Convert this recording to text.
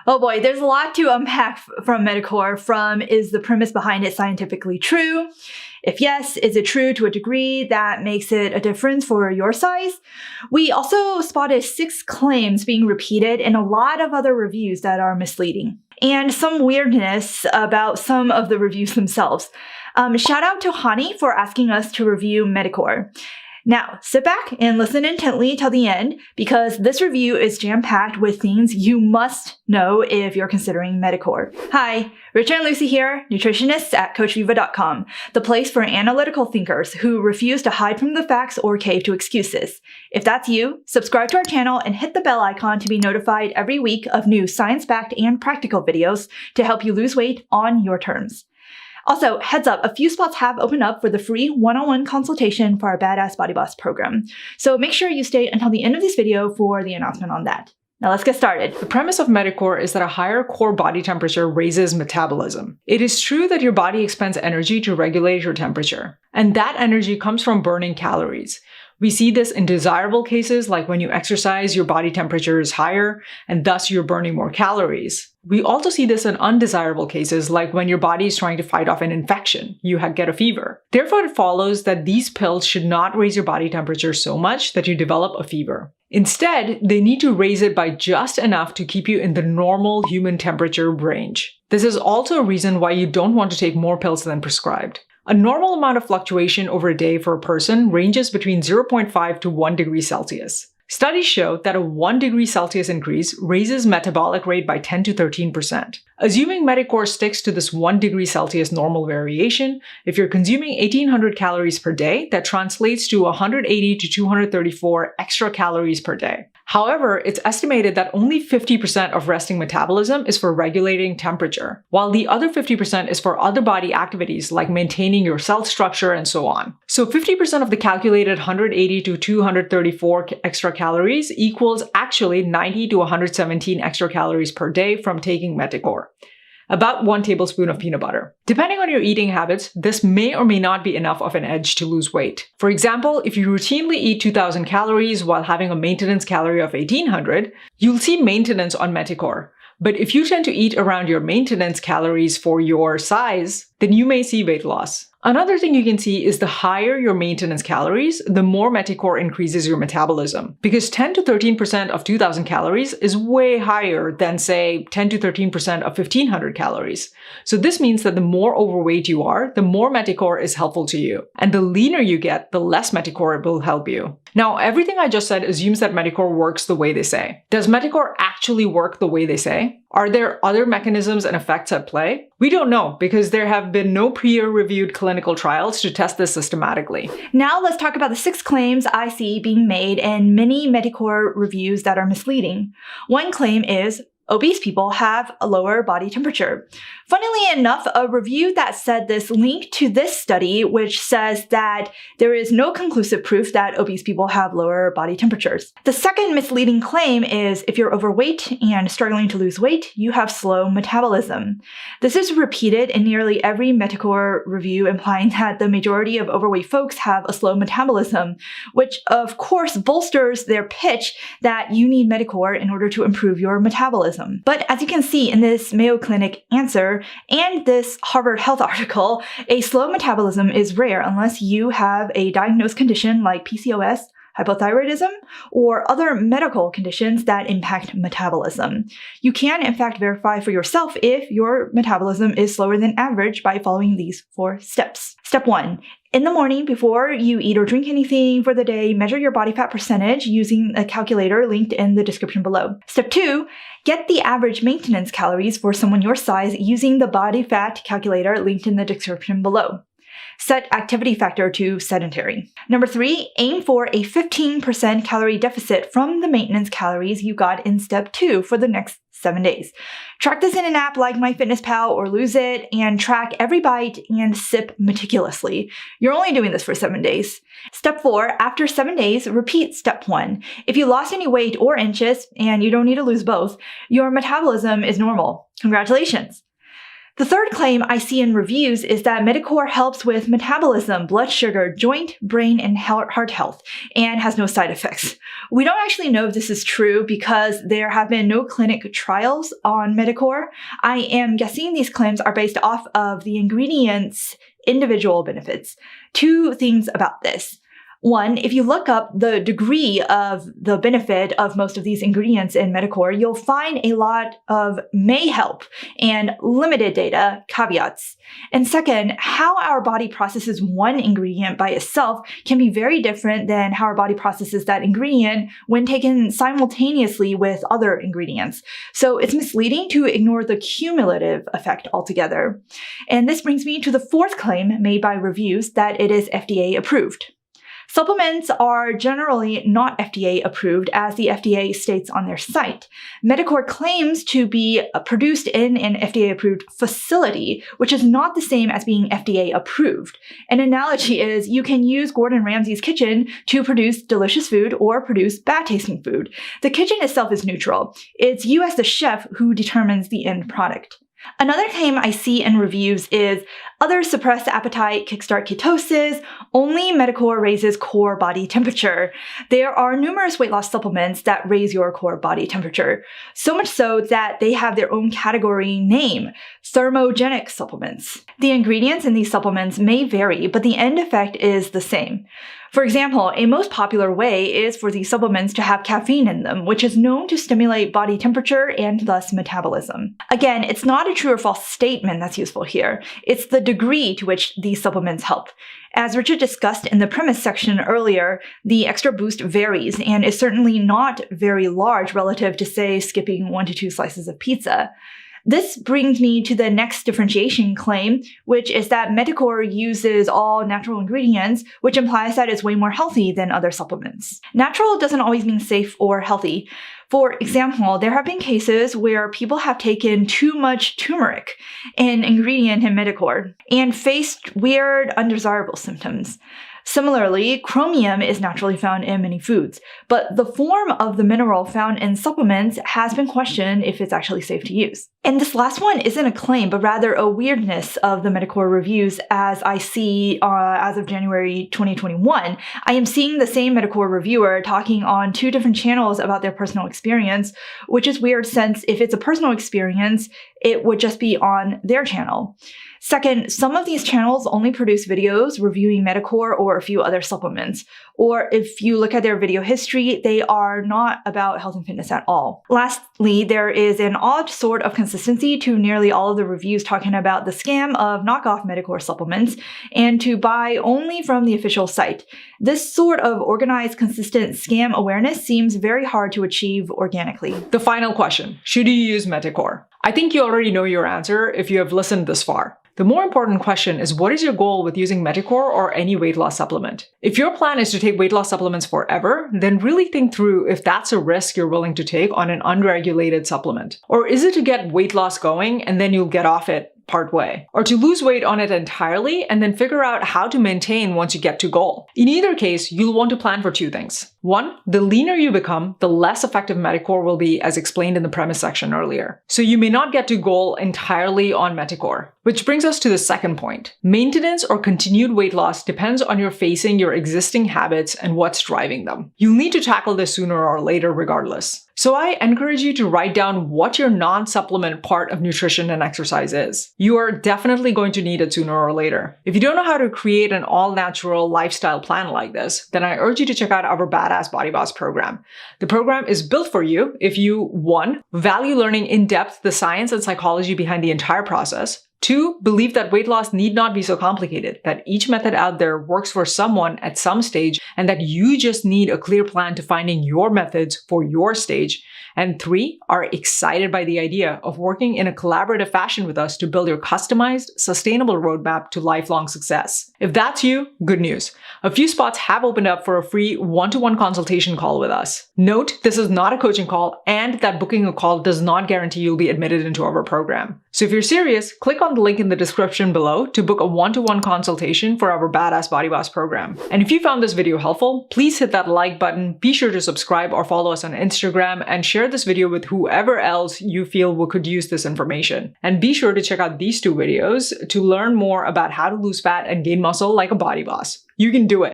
Oh boy, there's a lot to unpack from Meticore. From, is the premise behind it scientifically true? If yes, is it true to a degree that makes it a difference for your size? We also spotted 6 claims being repeated in a lot of other reviews that are misleading, and some weirdness about some of the reviews themselves. Shout out to Hani for asking us to review Meticore. Now, sit back and listen intently till the end, because this review is jam-packed with things you must know if you're considering Meticore. Hi, Richard and Lucy here, nutritionists at CoachViva.com, the place for analytical thinkers who refuse to hide from the facts or cave to excuses. If that's you, subscribe to our channel and hit the bell icon to be notified every week of new science-backed and practical videos to help you lose weight on your terms. Also, heads up, a few spots have opened up for the free one-on-one consultation for our Badass Body Boss program. So make sure you stay until the end of this video for the announcement on that. Now let's get started. The premise of Meticore is that a higher core body temperature raises metabolism. It is true that your body expends energy to regulate your temperature, and that energy comes from burning calories. We see this in desirable cases, like when you exercise, your body temperature is higher, and thus you're burning more calories. We also see this in undesirable cases, like when your body is trying to fight off an infection, you get a fever. Therefore, it follows that these pills should not raise your body temperature so much that you develop a fever. Instead, they need to raise it by just enough to keep you in the normal human temperature range. This is also a reason why you don't want to take more pills than prescribed. A normal amount of fluctuation over a day for a person ranges between 0.5 to 1 degree Celsius. Studies show that a 1 degree Celsius increase raises metabolic rate by 10 to 13%. Assuming Meticore sticks to this 1 degree Celsius normal variation, if you're consuming 1800 calories per day, that translates to 180 to 234 extra calories per day. However, it's estimated that only 50% of resting metabolism is for regulating temperature, while the other 50% is for other body activities like maintaining your cell structure and so on. So 50% of the calculated 180 to 234 extra calories equals actually 90 to 117 extra calories per day from taking Meticore. About 1 tablespoon of peanut butter. Depending on your eating habits, this may or may not be enough of an edge to lose weight. For example, if you routinely eat 2000 calories while having a maintenance calorie of 1800, you'll see maintenance on Meticore. But if you tend to eat around your maintenance calories for your size, then you may see weight loss. Another thing you can see is the higher your maintenance calories, the more Meticore increases your metabolism. Because 10 to 13% of 2000 calories is way higher than, say, 10 to 13% of 1500 calories. So this means that the more overweight you are, the more Meticore is helpful to you. And the leaner you get, the less Meticore it will help you. Now, everything I just said assumes that Meticore works the way they say. Does Meticore actually work the way they say? Are there other mechanisms and effects at play? We don't know, because there have been no peer-reviewed clinical trials to test this systematically. Now let's talk about the 6 claims I see being made in many Meticore reviews that are misleading. One claim is, obese people have a lower body temperature. Funnily enough, a review that said this linked to this study, which says that there is no conclusive proof that obese people have lower body temperatures. The second misleading claim is, if you're overweight and struggling to lose weight, you have slow metabolism. This is repeated in nearly every Meticore review, implying that the majority of overweight folks have a slow metabolism, which of course bolsters their pitch that you need Meticore in order to improve your metabolism. But as you can see in this Mayo Clinic answer and this Harvard Health article, a slow metabolism is rare unless you have a diagnosed condition like PCOS, hypothyroidism, or other medical conditions that impact metabolism. You can, in fact, verify for yourself if your metabolism is slower than average by following these 4 steps. Step 1. In the morning, before you eat or drink anything for the day, measure your body fat percentage using a calculator linked in the description below. Step 2. Get the average maintenance calories for someone your size using the body fat calculator linked in the description below. Set activity factor to sedentary. Number 3, aim for a 15% calorie deficit from the maintenance calories you got in step 2 for the next 7 days. Track this in an app like MyFitnessPal or Lose It, and track every bite and sip meticulously. You're only doing this for 7 days. Step 4, after 7 days, repeat step 1. If you lost any weight or inches, and you don't need to lose both, your metabolism is normal. Congratulations. The third claim I see in reviews is that Meticore helps with metabolism, blood sugar, joint, brain, and heart health, and has no side effects. We don't actually know if this is true because there have been no clinic trials on Meticore. I am guessing these claims are based off of the ingredients' individual benefits. Two things about this. One, if you look up the degree of the benefit of most of these ingredients in Meticore, you'll find a lot of may help and limited data caveats. And second, how our body processes one ingredient by itself can be very different than how our body processes that ingredient when taken simultaneously with other ingredients. So it's misleading to ignore the cumulative effect altogether. And this brings me to the fourth claim made by reviews, that it is FDA approved. Supplements are generally not FDA approved, as the FDA states on their site. Meticore claims to be produced in an FDA-approved facility, which is not the same as being FDA approved. An analogy is you can use Gordon Ramsay's kitchen to produce delicious food or produce bad-tasting food. The kitchen itself is neutral. It's you as the chef who determines the end product. Another claim I see in reviews is others suppress appetite, kickstart ketosis, only Meticore raises core body temperature. There are numerous weight loss supplements that raise your core body temperature, so much so that they have their own category name, thermogenic supplements. The ingredients in these supplements may vary, but the end effect is the same. For example, a most popular way is for these supplements to have caffeine in them, which is known to stimulate body temperature and thus metabolism. Again, it's not a true or false statement that's useful here. It's the degree to which these supplements help. As Richard discussed in the premise section earlier, the extra boost varies and is certainly not very large relative to, say, skipping 1 to 2 slices of pizza. This brings me to the next differentiation claim, which is that Meticore uses all natural ingredients, which implies that it's way more healthy than other supplements. Natural doesn't always mean safe or healthy. For example, there have been cases where people have taken too much turmeric, an ingredient in Meticore, and faced weird, undesirable symptoms. Similarly, chromium is naturally found in many foods, but the form of the mineral found in supplements has been questioned if it's actually safe to use. And this last one isn't a claim, but rather a weirdness of the Meticore reviews as I see as of January 2021. I am seeing the same Meticore reviewer talking on 2 different channels about their personal experience, which is weird since if it's a personal experience, it would just be on their channel. Second, some of these channels only produce videos reviewing Meticore or a few other supplements. Or if you look at their video history, they are not about health and fitness at all. Lastly, there is an odd sort of consistency to nearly all of the reviews talking about the scam of knockoff Meticore supplements and to buy only from the official site. This sort of organized, consistent scam awareness seems very hard to achieve organically. The final question, should you use Meticore? I think you already know your answer if you have listened this far. The more important question is, what is your goal with using Meticore or any weight loss supplement? If your plan is to take weight loss supplements forever, then really think through if that's a risk you're willing to take on an unregulated supplement. Or is it to get weight loss going and then you'll get off it part way, or to lose weight on it entirely and then figure out how to maintain once you get to goal. In either case, you'll want to plan for 2 things. 1, the leaner you become, the less effective Meticore will be, as explained in the premise section earlier. So you may not get to goal entirely on Meticore. Which brings us to the second point. Maintenance or continued weight loss depends on your facing your existing habits and what's driving them. You'll need to tackle this sooner or later regardless. So I encourage you to write down what your non-supplement part of nutrition and exercise is. You are definitely going to need it sooner or later. If you don't know how to create an all-natural lifestyle plan like this, then I urge you to check out our Badass Body Boss program. The program is built for you if you, 1, value learning in depth the science and psychology behind the entire process, 2, believe that weight loss need not be so complicated, that each method out there works for someone at some stage, and that you just need a clear plan to finding your methods for your stage. And 3, are excited by the idea of working in a collaborative fashion with us to build your customized, sustainable roadmap to lifelong success. If that's you, good news. A few spots have opened up for a free one-to-one consultation call with us. Note, this is not a coaching call, and that booking a call does not guarantee you'll be admitted into our program. So if you're serious, click on the link in the description below to book a one-to-one consultation for our Badass Body Boss program. And if you found this video helpful, please hit that like button, be sure to subscribe or follow us on Instagram, and share this video with whoever else you feel could use this information. And be sure to check out these 2 videos to learn more about how to lose fat and gain muscle like a body boss. You can do it.